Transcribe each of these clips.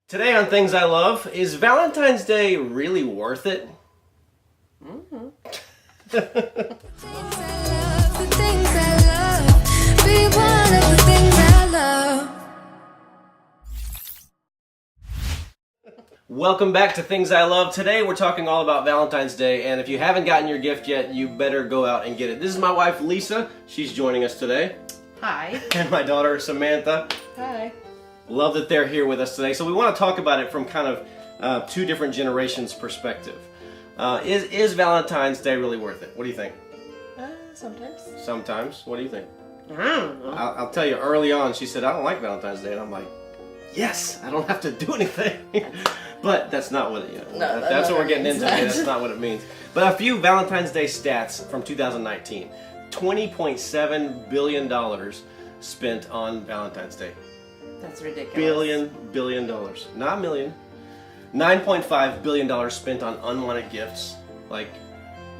Today on Things I Love, is Valentine's Day really worth it? Mm-hmm. Welcome back to Things I Love. Today we're talking all about Valentine's Day, and if you haven't gotten your gift yet, you better go out and get it. This is my wife, Lisa. She's joining us today. Hi. And my daughter, Samantha. Hi. Love that they're here with us today. So we want to talk about it from kind of two different generations' perspective. Is Valentine's Day really worth it? What do you think? Sometimes. Sometimes. What do you think? I don't know. I'll tell you, early on, she said, I don't like Valentine's Day. And I'm like, yes, I don't have to do anything. But that's not what it, No, that's what we're getting into today. that. That's not what it means. But a few Valentine's Day stats from 2019. $20.7 billion spent on Valentine's Day. That's ridiculous. Billion dollars. Not million. $9.5 billion spent on unwanted gifts, like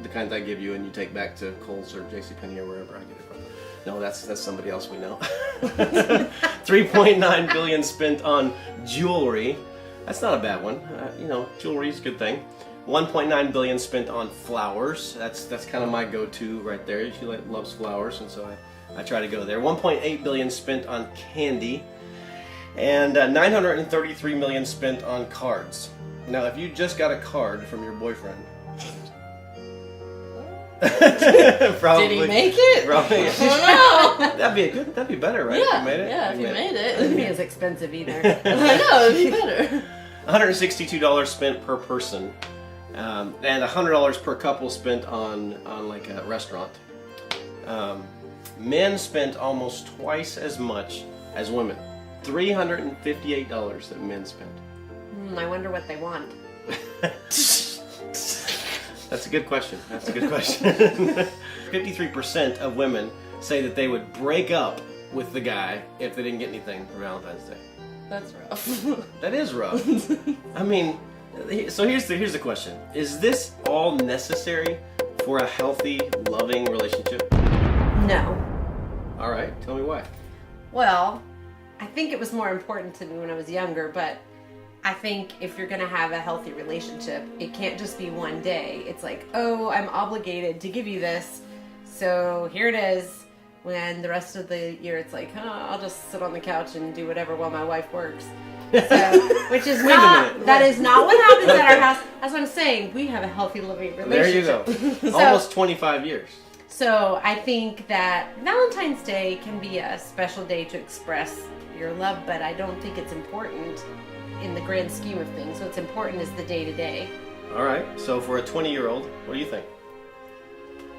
the kinds I give you and you take back to Kohl's or JCPenney or wherever I get it from. No, that's somebody else we know. $3.9 billion spent on jewelry. That's not a bad one. Jewelry's a good thing. $1.9 billion spent on flowers. That's kind of my go-to right there. She loves flowers, and so I try to go there. $1.8 billion spent on candy. And $933 million spent on cards. Now, if you just got a card from your boyfriend, probably. Did he make it? Probably. Oh no. That'd be better, right? Yeah. If you made it. Yeah, if you made it. It wouldn't be as expensive either. I know, it'd be better. $162 spent per person, and $100 per couple spent on like a restaurant. Men spent almost twice as much as women. $358 that men spent. I wonder what they want. That's a good question. 53% of women say that they would break up with the guy if they didn't get anything for Valentine's Day. That's rough. That is rough. I mean, so here's the question. Is this all necessary for a healthy, loving relationship? No. All right, tell me why. Well, I think it was more important to me when I was younger, but I think if you're going to have a healthy relationship, it can't just be one day. It's like, oh, I'm obligated to give you this, so here it is. When the rest of the year, it's like, I'll just sit on the couch and do whatever while my wife works. So, which is that is not what happens at our house. That's what I'm saying. We have a healthy, loving relationship. There you go. Almost 25 years. So I think that Valentine's Day can be a special day to express your love, but I don't think it's important in the grand scheme of things. What's important is the day-to-day. All right. So for a 20-year-old, what do you think?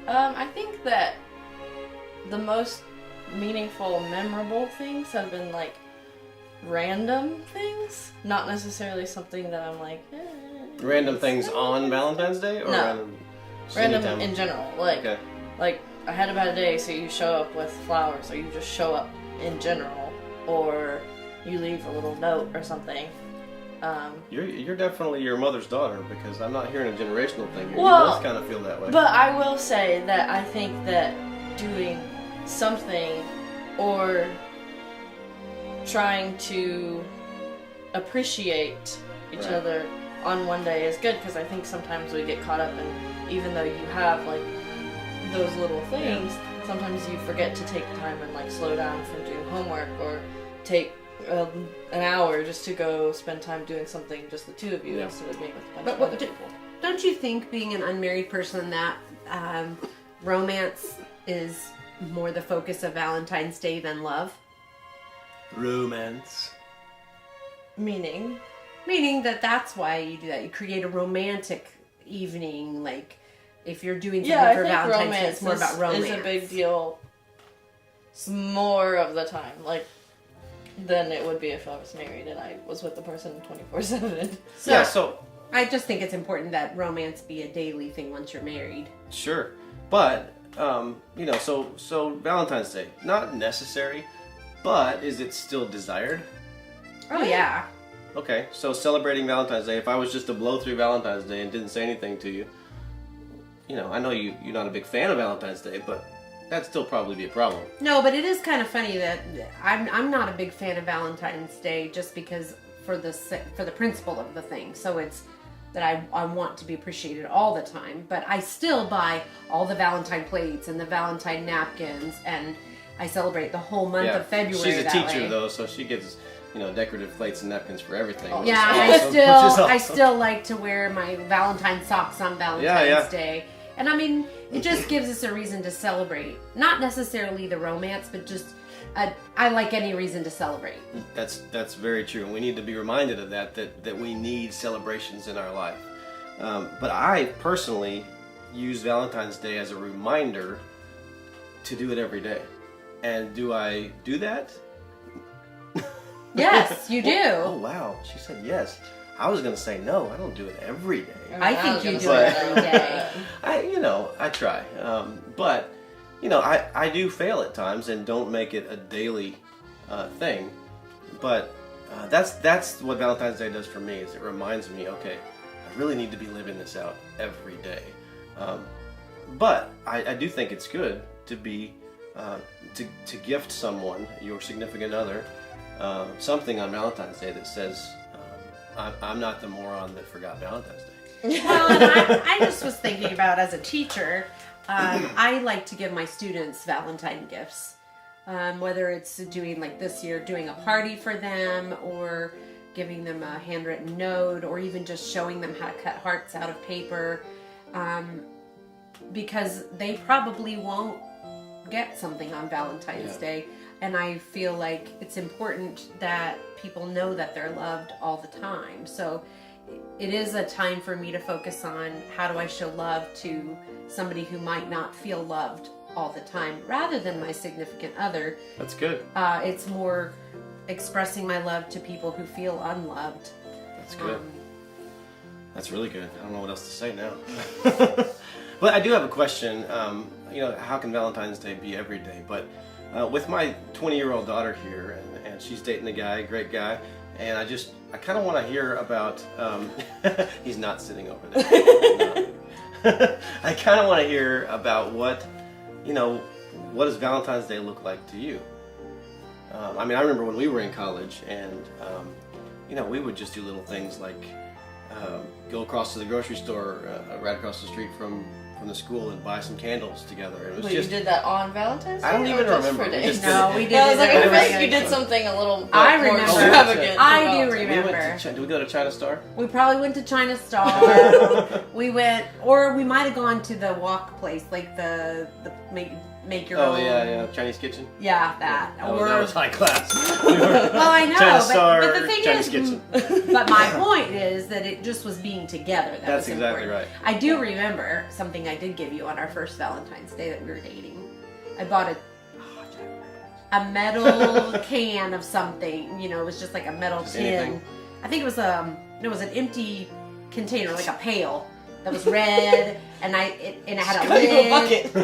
I think that the most meaningful, memorable things have been like random things, not necessarily something that I'm like. Random things on Valentine's Day, or No. random Random in general, like. Okay. Like, I had a bad day, so you show up with flowers, or you just show up in general, or you leave a little note or something. You're definitely your mother's daughter, because I'm not hearing a generational thing. Well, you both kind of feel that way. But I will say that I think that doing something or trying to appreciate each Right. other on one day is good, because I think sometimes we get caught up in, even though you have like those little things, sometimes you forget to take time and like slow down from doing homework, or take an hour just to go spend time doing something, just the two of you, instead of being with a bunch But of what other people. Don't you think, being an unmarried person, that romance is more the focus of Valentine's Day than love? Romance. Meaning that's why you do that. You create a romantic evening, like if you're doing something I for think Valentine's Day, romance it's more about romance. is a big deal more of the time, like, than it would be if I was married and I was with the person 24/7. So I just think it's important that romance be a daily thing once you're married. sure, but so Valentine's Day, not necessary, but is it still desired? Oh yeah. Okay, so celebrating Valentine's Day, if I was just to blow through Valentine's Day and didn't say anything to you, I know you're not a big fan of Valentine's Day, but that'd still probably be a problem. No, but it is kind of funny that I'm not a big fan of Valentine's Day, just because for the principle of the thing. So it's that I want to be appreciated all the time, but I still buy all the Valentine plates and the Valentine napkins, and I celebrate the whole month of February. She's a that teacher way. though, so she gets decorative plates and napkins for everything. Yeah, which is I awesome, still which is I awesome. still like to wear my Valentine socks on Valentine's Day. And I mean, it just gives us a reason to celebrate. Not necessarily the romance, but just I like any reason to celebrate. That's very true, and we need to be reminded of that we need celebrations in our life. But I personally use Valentine's Day as a reminder to do it every day. And do I do that? Yes, you do. Oh wow, she said yes. I was gonna say no. I don't do it every day. I think you do say. it every day. I try. But I do fail at times and don't make it a daily thing. But that's what Valentine's Day does for me. Is it reminds me, okay, I really need to be living this out every day. But I do think it's good to be to gift someone, your significant other, something on Valentine's Day that says, I'm not the moron that forgot Valentine's Day. Well, and I just was thinking about, as a teacher, I like to give my students Valentine gifts. Whether it's doing, like this year, doing a party for them, or giving them a handwritten note, or even just showing them how to cut hearts out of paper. Because they probably won't get something on Valentine's Day. And I feel like it's important that people know that they're loved all the time. So it is a time for me to focus on how do I show love to somebody who might not feel loved all the time, rather than my significant other. That's good. It's more expressing my love to people who feel unloved. That's good. That's really good. I don't know what else to say now. But I do have a question. How can Valentine's Day be every day? But with my 20-year-old daughter here, and she's dating a guy, a great guy, and I kind of want to hear about, he's not sitting over there. I kind of want to hear about what does Valentine's Day look like to you? I remember when we were in college, and we would just do little things like go across to the grocery store right across the street from the school and buy some candles together. It was You did that on Valentine's Day? I don't even or just remember. for We days? just No, we did I was like, I it feel like every you day. did something a little I more remember. extravagant. for I do Valentine's. remember. We went to, did we go to China Star? We probably went to China Star. We went, or we might have gone to the walk place, like the make your Oh own. yeah, Chinese kitchen. Yeah, that. That was high class. Well, I know, China Star, but the thing Chinese is, kitchen. but my point is that it just was being together. That's was exactly important. right. I do remember something I did give you on our first Valentine's Day that we were dating. I bought a metal can of something. It was just like a metal Just tin. anything? I think it was an empty container, like a pail that was red, and it had a lid. bucket.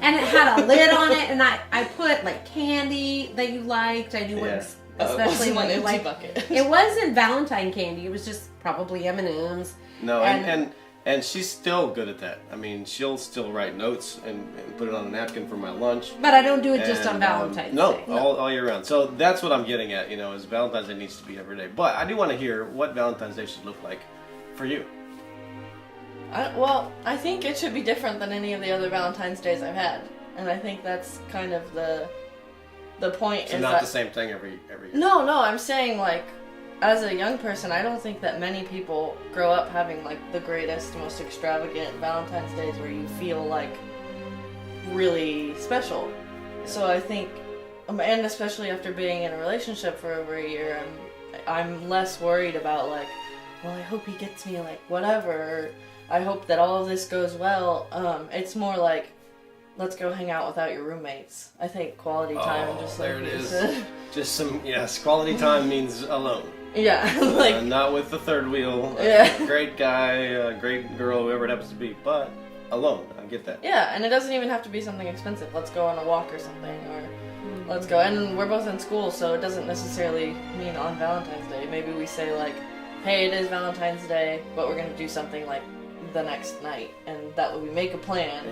and it had a lid on it, and I put like candy that you liked. I knew Yeah. especially what you liked. bucket. It wasn't Valentine candy. It was just probably M&Ms. No, And- and she's still good at that. She'll still write notes and put it on a napkin for my lunch. But I don't do it just on And, Valentine's no, Day. all year round. So that's what I'm getting at. Is Valentine's Day needs to be every day. But I do want to hear what Valentine's Day should look like for you. I think it should be different than any of the other Valentine's Days I've had, and I think that's kind of the point. So is not that the same thing every year. No, I'm saying, like, as a young person, I don't think that many people grow up having like the greatest, most extravagant Valentine's Days where you feel like really special. So I think, and especially after being in a relationship for over a year, I'm less worried about like, well, I hope he gets me like whatever. Or, I hope that all of this goes well. It's more like, let's go hang out without your roommates. I think quality time, just like there it you is. said. Just some, quality time means alone. Yeah, like Not with the third wheel. Yeah. Great guy, great girl, whoever it happens to be, but alone. I get that. yeah, and it doesn't even have to be something expensive. Let's go on a walk or something, or let's go. And we're both in school, so it doesn't necessarily mean on Valentine's Day. Maybe we say like, hey, it is Valentine's Day, but we're gonna do something like the next night, and that way we make a plan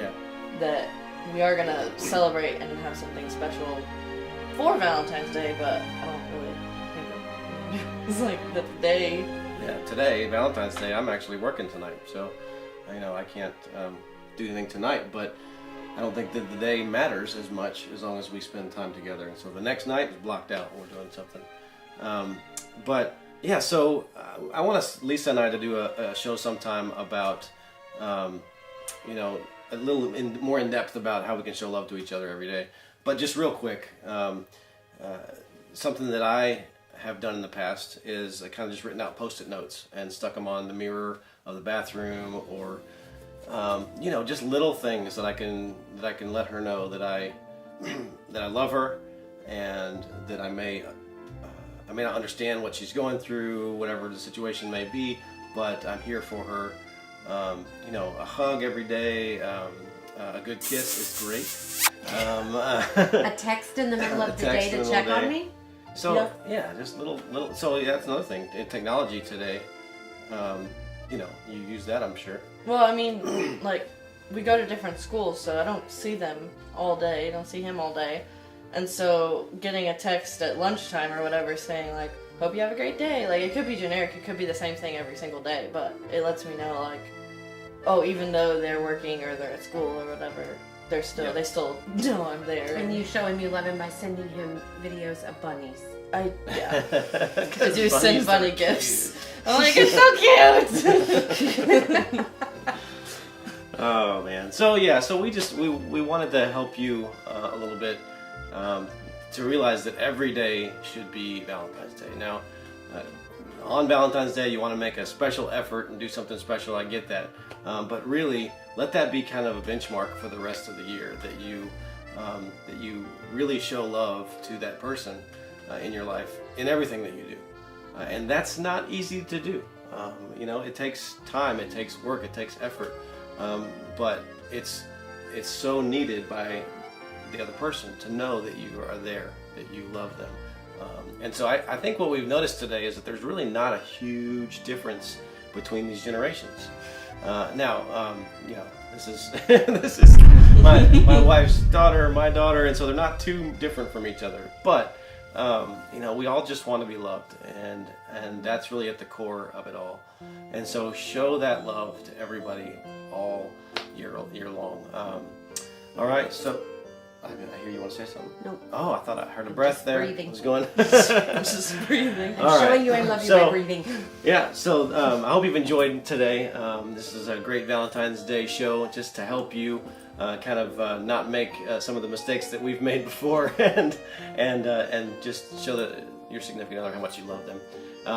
that we are gonna celebrate and have something special for Valentine's Day. But I don't really think It's like the day. Yeah, today, Valentine's Day, I'm actually working tonight, so I can't do anything tonight, but I don't think that the day matters as much as long as we spend time together. And so the next night is blocked out and we're doing something. But yeah, so I want Lisa and I to do a show sometime about, a little more in depth about how we can show love to each other every day. But just real quick, something that I have done in the past is I kind of just written out Post-it notes and stuck them on the mirror of the bathroom, or just little things that I can let her know that I that I love her, and that I may not understand what she's going through, whatever the situation may be, but I'm here for her. A hug every day, a good kiss is great. A text in the middle of the day to check on me. So yeah, just little. So yeah, that's another thing. In technology today, you use that, I'm sure. Well, I mean, like, we go to different schools, so I don't see them all day. I don't see him all day. And so getting a text at lunchtime or whatever saying, like, hope you have a great day. Like, it could be generic. It could be the same thing every single day. But it lets me know, like, oh, even though they're working or they're at school or whatever, they still know I'm there. And you show him you love him by sending him videos of bunnies. I do send bunny gifts. I'm like, it's so cute. Oh man. So yeah, so we wanted to help you a little bit to realize that every day should be Valentine's Day. Now, on Valentine's Day, you want to make a special effort and do something special. I get that, but really, let that be kind of a benchmark for the rest of the year, that you really show love to that person in your life, in everything that you do, and that's not easy to do. It takes time, it takes work, it takes effort, but it's so needed by the other person to know that you are there, that you love them. And so I think what we've noticed today is that there's really not a huge difference between these generations. This is this is my wife's daughter, my daughter, and so they're not too different from each other. But we all just want to be loved, and that's really at the core of it all. And so show that love to everybody all year long. All right, so. I hear you want to say something? No. Oh, I thought I heard a breath there. Breathing. I was going. I'm just breathing. I'm showing you I love you by breathing. Yeah, so I hope you've enjoyed today. This is a great Valentine's Day show just to help you not make some of the mistakes that we've made before, and just show that your significant other how much you love them.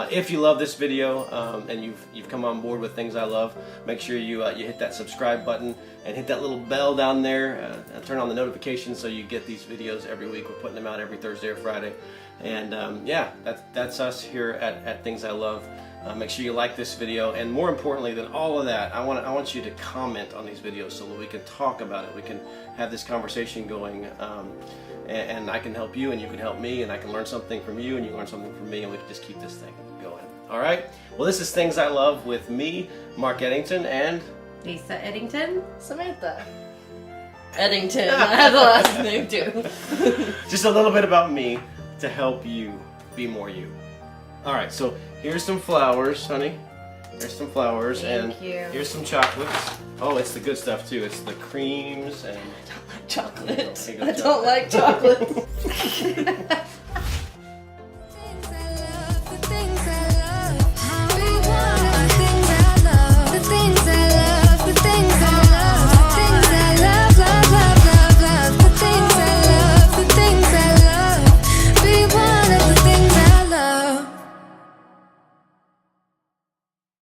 If you love this video and you've come on board with Things I Love, make sure you hit that subscribe button and hit that little bell down there. And turn on the notifications so you get these videos every week. We're putting them out every Thursday or Friday. And that's us here at Things I Love. Make sure you like this video, and more importantly than all of that, I want you to comment on these videos so that we can talk about it. We can have this conversation going. And I can help you, and you can help me, and I can learn something from you, and you learn something from me, and we can just keep this thing going. All right? Well, this is Things I Love with me, Mark Eddington, and Lisa Eddington. Samantha Eddington. I have the last name too. Just a little bit about me to help you be more you. All right, so here's some flowers, honey. Here's some flowers, Thank you. Here's some chocolates. Oh, it's the good stuff too. It's the creams and Chocolate. Here you go, I don't like chocolate.